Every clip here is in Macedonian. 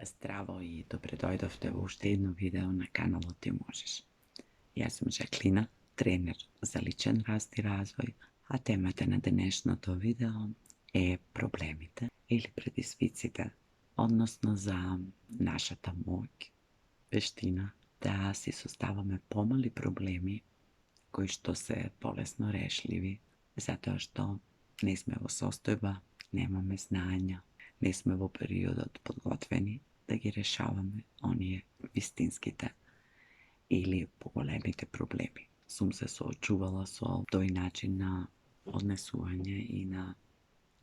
Zdravo i dobrodošli u još jedno video na kanalu Ti možeš. Ja sam Žaklina, trener za ličen rast i razvoj, a temata na današnjото video je problemite ili predisvicite, odnosno za našата moć, veština da si sustavаме pomali problemi koji što se bolesno rešljivi, zato što nisme vo sostojba, nemаме znanja, nisme vo periodot подготвени да ги решаваме оние вистинските или поголемите проблеми. Сум се соочувала со тој начин на однесување и на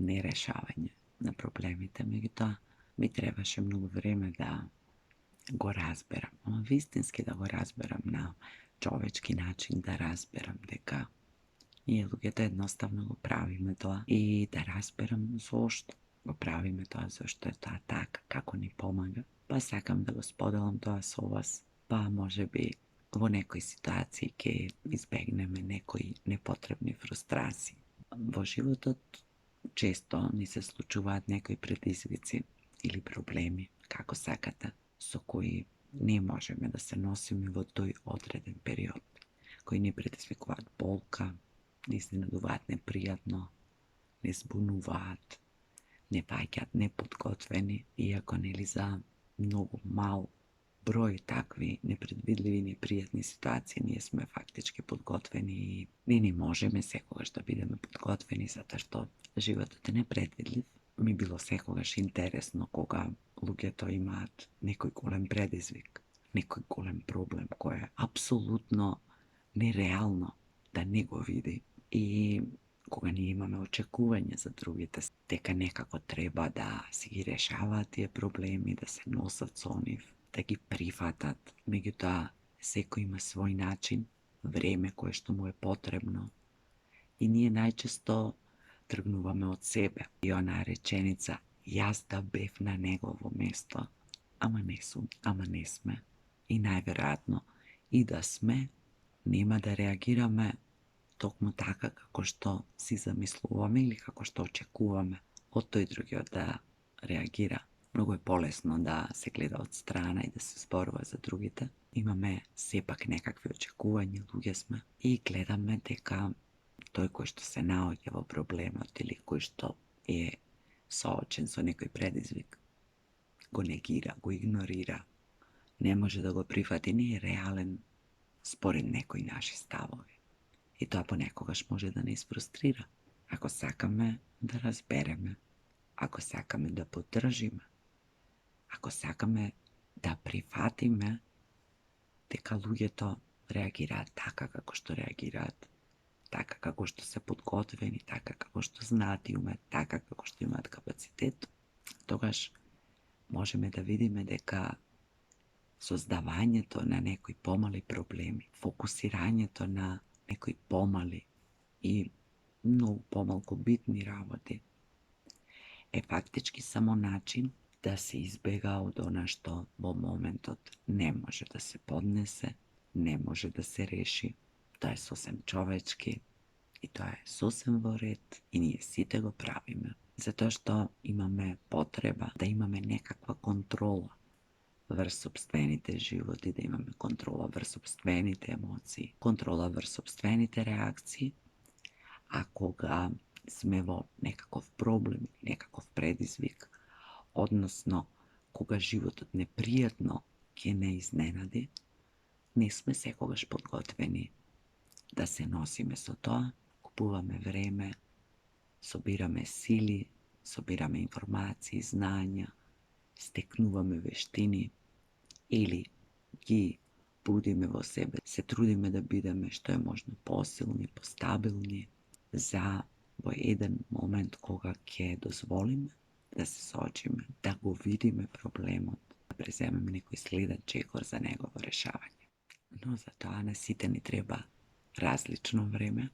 нерешавање на проблемите, меѓутоа ми требаше многу време да го разберам, ама вистински да го разберам на човечки начин, да разберам дека ние луѓето едноставно го правиме тоа и да разберам зошто го правиме тоа, зашто е тоа така, како ни помага. Па сакам да го споделам тоа со вас, па може би во некои ситуации ќе избегнеме некои непотребни фрустрации. Во животот често ни се случуваат некои предизвици или проблеми, како сакате, со кои не можеме да се носиме во тој одреден период, кои ни предизвикуваат болка, ни изненадуваат непријатно, не збунуваат, не паѓаат неподготвени, иако нели за многу мал број такви непредвидливи, непријатни ситуации ние сме фактички подготвени и не ни можеме секогаш да бидеме подготвени, затоа што животот е непредвидлив. Ми било секогаш интересно кога луѓето имаат некој голем предизвик, некој голем проблем кој е апсолутно нереално да не го види и кога ние имаме очекување за другите, дека некако треба да си ги решаваат тие проблеми, да се носат со нив, да ги прифатат. Меѓутоа, секој има свој начин, време кое што му е потребно и ние најчесто тргнуваме од себе. И онаа реченица, јас да бев на негово место, ама не сум, ама не сме. И најверојатно и да сме, нема да реагираме токму така како што си замислуваме или како што очекуваме од тој другиот да реагира. Многу е полесно да се гледа од страна и да се зборува за другите. Имаме сепак некакви очекувања, луѓе сме, и гледаме дека тој кој што се наоѓа во проблемот или кој што е соочен со некој предизвик, го негира, го игнорира, не може да го прифати, не е реален според некои наши ставови. И тоа понекогаш може да не изфрустрира. Ако сакаме да разбереме, ако сакаме да поддржиме, ако сакаме да прифатиме дека луѓето реагираат така како што реагираат, така како што се подготвени, така како што знаат и умеат, така како што имаат капацитет, тогаш можеме да видиме дека создавањето на некои помали проблеми, фокусирањето на некои помали и многу помалку битни работи е фактички само начин да се избега од она што во моментот не може да се поднесе, не може да се реши. Тоа е сосем човечки и тоа е сосем во ред и ние сите го правиме, затоа што имаме потреба да имаме некаква контрола врз сопствените животи, да имаме контрола врз сопствените емоции, контрола врз сопствените реакции, а кога сме во некаков проблем, некаков предизвик, односно кога животот непријатно ќе не изненади, не сме секогаш подготвени да се носиме со тоа, купуваме време, собираме сили, собираме информации, знања, стекнуваме вештини или ги будиме во себе, се трудиме да бидеме што е можно посилни, постабилни за во еден момент кога ќе дозволиме да се соочиме, да го видиме проблемот, да преземеме некој следен чекор за негово решавање. Но за тоа на сите ни треба различно време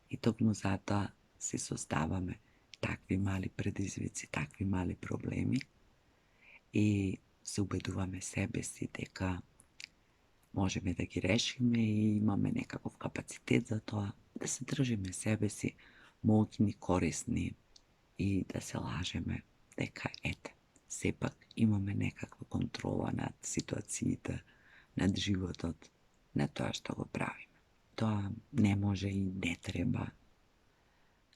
и токму затоа си создаваме такви мали предизвици, такви мали проблеми и се убедуваме себе си дека можеме да ги решиме и имаме некаков капацитет за тоа, да се држиме себе си моćни, корисни и да се лажеме дека ете, сепак имаме некаква контрола над ситуациите, над животот, на тоа што го правиме. Тоа не може и не треба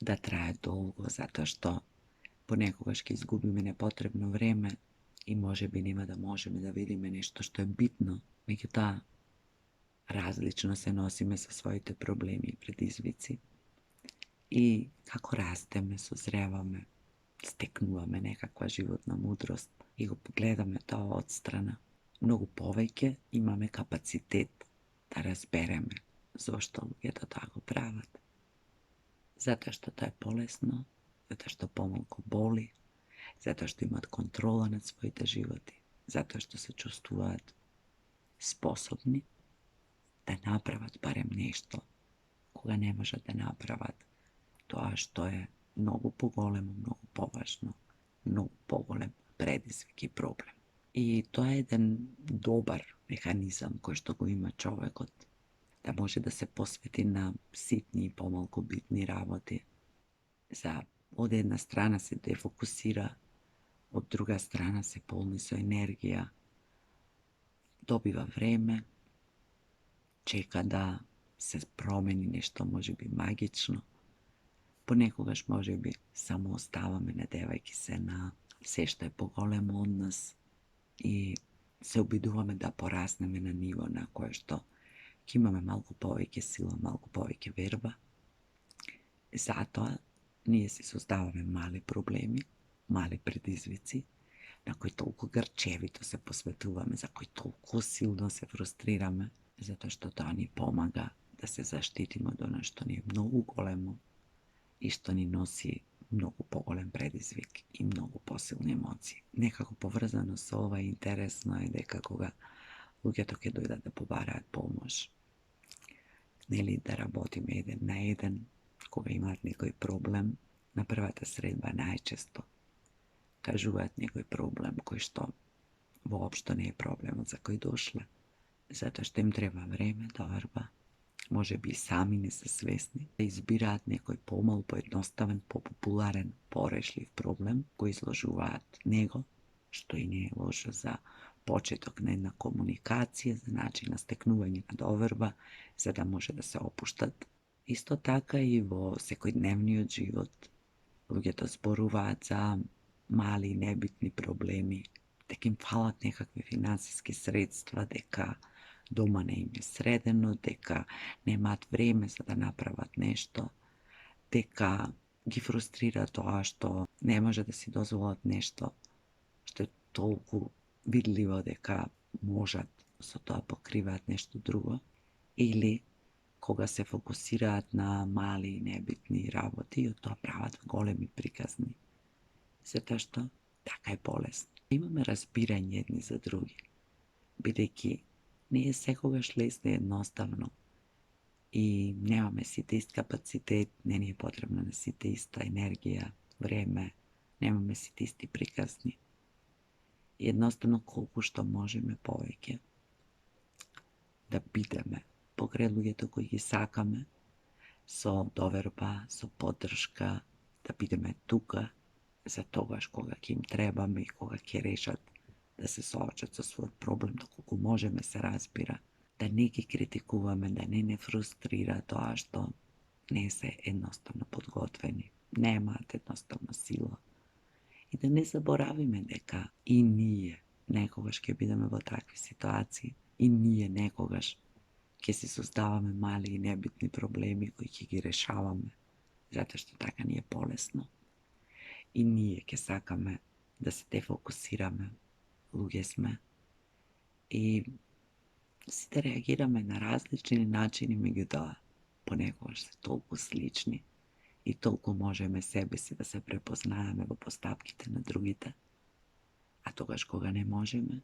да трае долго, затоа што понекогаш ќе изгубиме непотребно време и можеби нема да можеме да видиме нешто што е битно. Меѓутоа, различно се носиме со своите проблеми и предизвици. И како растеме, созреваме, стекнуваме некаква животна мудрост и го погледаме тоа од страна, многу повеќе имаме капацитет да разбереме зошто луѓето тоа го прават. Затоа што тоа е полесно, затоа што помалку боли, затоа што имаат контрола над своите животи, затоа што се чувствуваат способни да направат барем нешто, кога не можат да направат тоа што е многу поголемо, многу поважно, многу поголем предизвик и проблем. И тоа е еден добар механизам кој што го има човекот, да може да се посвети на ситни и помалку битни работи. За од една страна се дефокусира, од друга страна се полни со енергија, добива време, чека да се промени нешто можеби магично, понекогаш можеби само оставаме надевајќи се на се што е поголемо од нас и се обидуваме да пораснеме на ниво на кое што ќе имаме малку повеќе сила, малку повеќе верба. Затоа ние си создаваме мали проблеми, мали предизвици, на кои толку грчевито се посветуваме, за кои толку силно се фрустрираме, затоа што тоа ни помага да се заштитиме од она што ни е многу големо и што ни носи многу поголем предизвик и многу посилни емоции. Некако поврзано со ова интересно е дека кога луѓето ќе дојдат да побараат помош, нели да работиме еден на еден, кога имаат некој проблем, на првата средба најчесто кажуваат некој проблем кој што воопшто не е проблемот за кој дошле, затоа што им треба време, дорба, можеби и сами не се свесни, да избираат некој помал, поедноставен, попопуларен, порешлив проблем, кој изложуваат него, што и не е лошо за почеток на една комуникација, за начин на стекнување на доверба, за да може да се опуштат. Исто така и во секојдневниот живот, луѓето зборуваат за мали и небитни проблеми, дека им фалат некакви финансиски средства, дека дома не им е средено, дека немаат време за да направат нешто, дека ги фрустрира тоа што не може да си дозволат нешто што е толку видливо дека можат, со тоа покриваат нешто друго, или кога се фокусираат на мали и небитни работи, од тоа прават големи приказни, затоа што така е полесно. Имаме разбирање едни за други, бидејќи не е секогаш лесно и едноставно и немаме сите ист капацитет, не ни е потребна на сите иста енергија, време, немаме сите исти приказни. И едноставно колку што можеме повеќе да бидеме покрај луѓето кои ги сакаме, со доверба, со поддршка, да бидеме тука за тогаш кога ќе им требаме и кога ќе решат да се соочат со својот проблем, доколку можеме се разбира, да не ги критикуваме, да не фрустрира тоа што не се едноставно подготвени, немаат едноставно сила. И да не заборавиме дека и ние некогаш ќе бидеме во такви ситуации, и ние некогаш ќе си создаваме мали и небитни проблеми кои ќе ги решаваме, затоа што така ни е полесно. И ние ќе сакаме да се дефокусираме, луѓе сме, и сите реагираме на различни начини, меѓутоа понекогаш се толку слични и толку можеме себе си да се препознаеме во постапките на другите, а тогаш кога не можеме,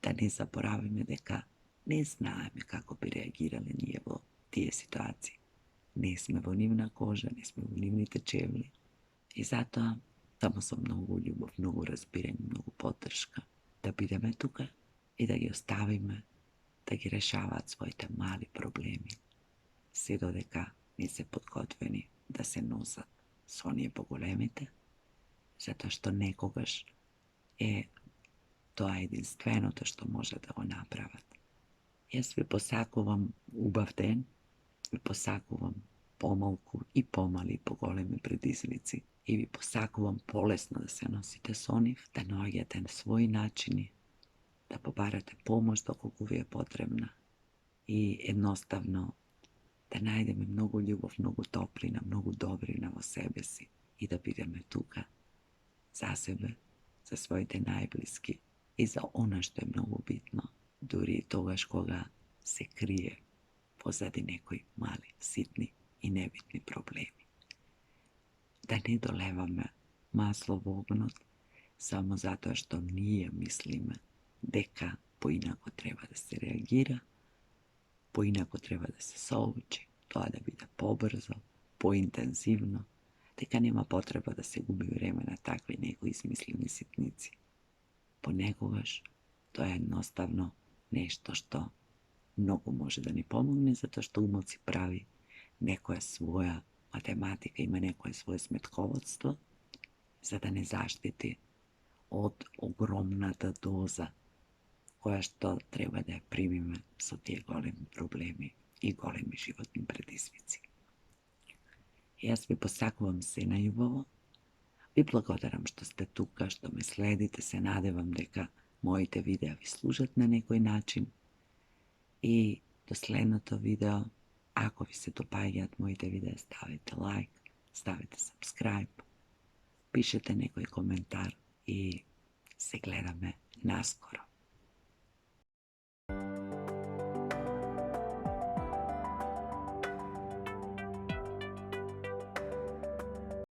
да не заборавиме дека не знаеме како би реагирале ние во тие ситуации. Не сме во нивна кожа, не сме во нивните чевли. И затоа, само со многу љубов, многу разбирање, многу поддршка, да бидеме тука и да ги оставиме да ги решаваат своите мали проблеми, се додека не се подготвени да се носат со оние поголемите, затоа што некогаш тоа е единственото што може да го направат. Јас ви посакувам убав ден, ви посакувам помалку и помали и поголеми предизвици и ви посакувам полесно да се носите со нив, да наоѓате своји начини, да побарате помош доколку ви е потребна и едноставно да најдеме многу љубов, многу топлина, многу добрина во себе си и да бидеме тука за себе, за своите најблиски и за она што е многу битно, дури и тогаш кога се крие позади некои мали, ситни и небитни проблеми. Да не долеваме масло во огнот само затоа што ние мислиме дека поинако треба да се реагира, поинако треба да се соучи, тоа да биде побрзо, поинтензивно, дека нема потреба да се губи време на такви некои измислени ситници. Понекогаш тоа е едноставно нешто што многу може да ни помогне, затоа што умот си прави некоја своја математика, има некоја своје сметководство, за да не заштити од огромната доза која што треба да ја примиме со тие големи проблеми и големи животни предизвици. Јас ви посакувам се најубаво, ви благодарам што сте тука, што ме следите, се надевам дека моите видеа ви служат на некој начин и до следното видео, ако ви се допаѓаат моите видеа, ставете лайк, ставете subscribe, пишете некој коментар и се гледаме наскоро.